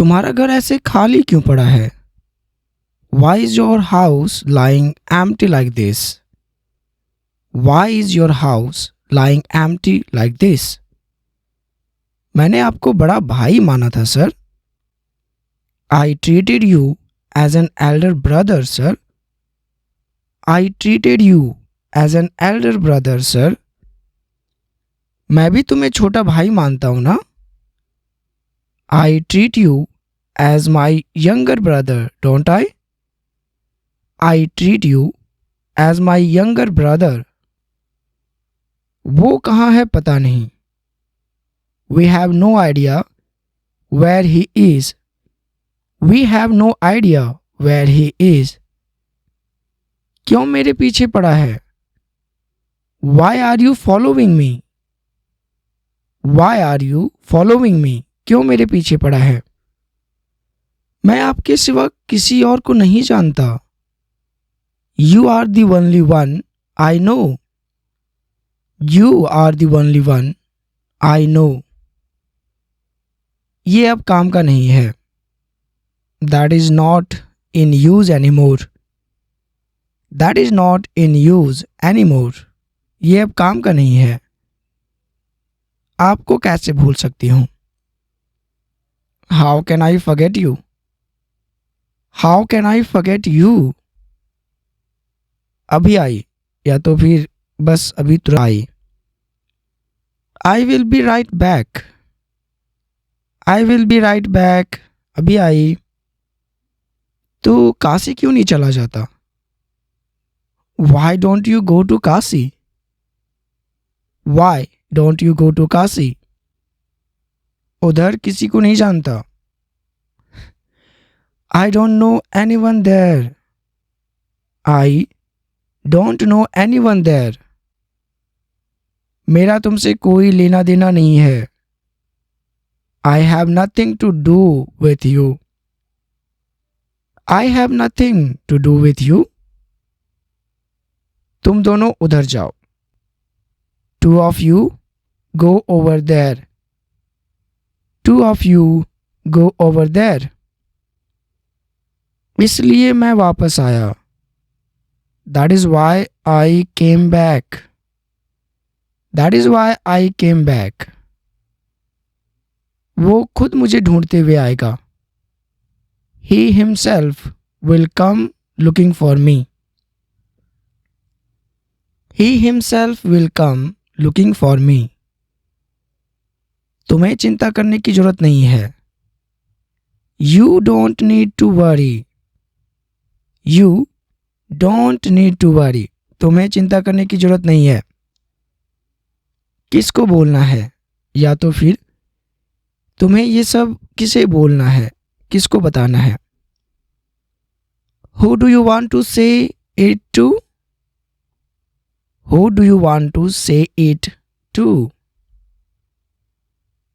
तुम्हारा घर ऐसे खाली क्यों पड़ा है? Why is your house lying empty like this? Why is your house lying empty like this? मैंने आपको बड़ा भाई माना था sir. I treated you as an elder brother, sir. I treated you as an elder brother, sir. मैं भी तुम्हें छोटा भाई मानता हूं ना। I treat you as my younger brother, don't I? I treat you as my younger brother. वो कहाँ है पता नहीं। We have no idea where he is. We have no idea where he is. क्यों मेरे पीछे पड़ा है? Why are you following me? Why are you following me? क्यों मेरे पीछे पड़ा है? मैं आपके सिवा किसी और को नहीं जानता। You are the only one I know. You are the only one I know. ये अब काम का नहीं है। That is not in use anymore. That is not in use anymore. ये अब काम का नहीं है। आपको कैसे भूल सकती हूँ? How can I forget you? How can I forget you? अभी आई या तो फिर बस अभी तुरंत आई। I will be right back. I will be right back. अभी आई। तू काशी क्यों नहीं चला जाता? Why don't you go to Kashi? Why don't you go to Kashi? उधर किसी को नहीं जानता। I don't know anyone there. I don't know anyone there. मेरा तुमसे कोई लेना देना नहीं है। I have nothing to do with you. I have nothing to do with you. तुम दोनों उधर जाओ। Two of you go over there. Two of you go over there. इसलिए मैं वापस आया। That is why I came back. That is why I came back. वो खुद मुझे ढूंढते हुए आएगा। He himself will come looking for me. He himself will come looking for me. तुम्हें चिंता करने की जरूरत नहीं है। You don't need to worry. You don't need to worry. तुम्हें चिंता करने की जरूरत नहीं है। किसको बोलना है? या तो फिर तुम्हें ये सब किसे बोलना है, किसको बताना है? Who do you want to say it to? Who do you want to say it to?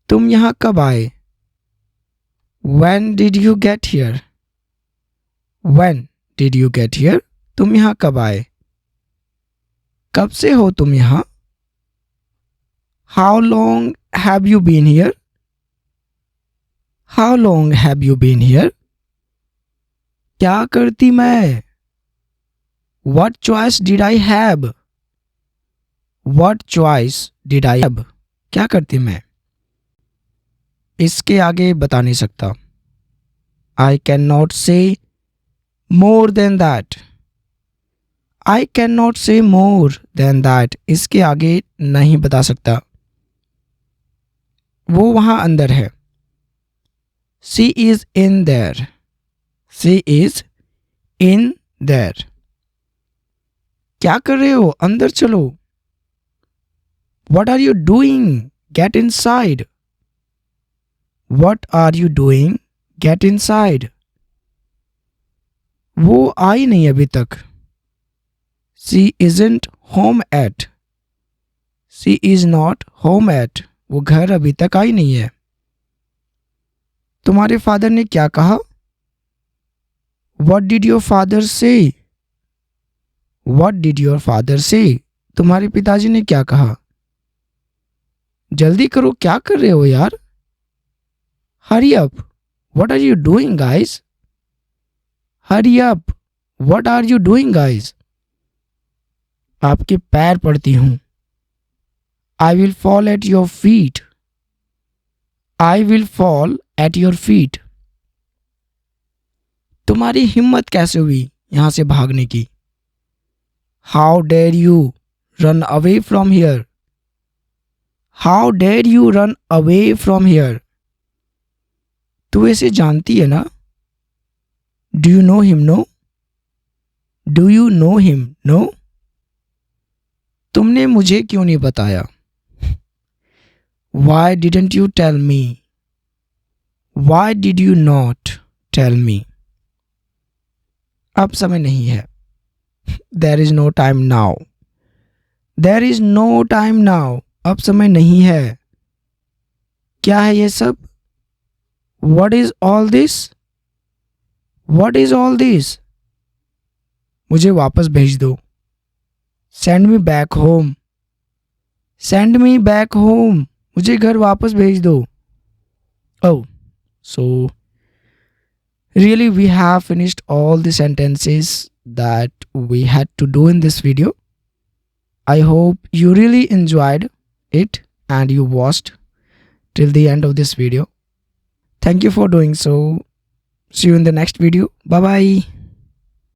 तुम यहाँ कब आए? When did you get here? When did you get here? तुम यहाँ कब आए? कब से हो तुम यहाँ? How long have you been here? How long have you been here? क्या करती मैं? What choice did I have? What choice did I have? क्या करती मैं? इसके आगे बता नहीं सकता। I cannot say more than that. I cannot say more than that. इसके आगे नहीं बता सकता। वो वहाँ अंदर है। She is in there. She is in there. क्या कर रहे हो? अंदर चलो। What are you doing? Get inside. What are you doing? Get inside. वो आई नहीं अभी तक। She isn't home yet. She is not home yet. वो घर अभी तक आई नहीं है। तुम्हारे फादर ने क्या कहा? What did your father say? What did your father say? तुम्हारे पिताजी ने क्या कहा? जल्दी करो, क्या कर रहे हो यार? Hurry up. What are you doing, guys? Hurry up. What are you doing, guys? आपके पैर पड़ती हूँ. I will fall at your feet. I will fall at your feet. तुम्हारी हिम्मत कैसे हुई यहाँ से भागने की? How dare you run away from here? How dare you run away from here? तू इसे जानती है ना? Do you know him? No? Do you know him? No? तुमने मुझे क्यों नहीं बताया? Why didn't you tell me? Why did you not tell me? अब समय नहीं है. There is no time now. There is no time now. अब समय नहीं है. क्या है ये सब? What is all this? What is all this? मुझे वापस भेज दो. Send me back home. Send me back home. मुझे घर वापस भेज दो. Oh, so really we have finished all the sentences that we had to do in this video. I hope you really enjoyed it and you watched till the end of this video. Thank you for doing so. See you in the next video. Bye bye.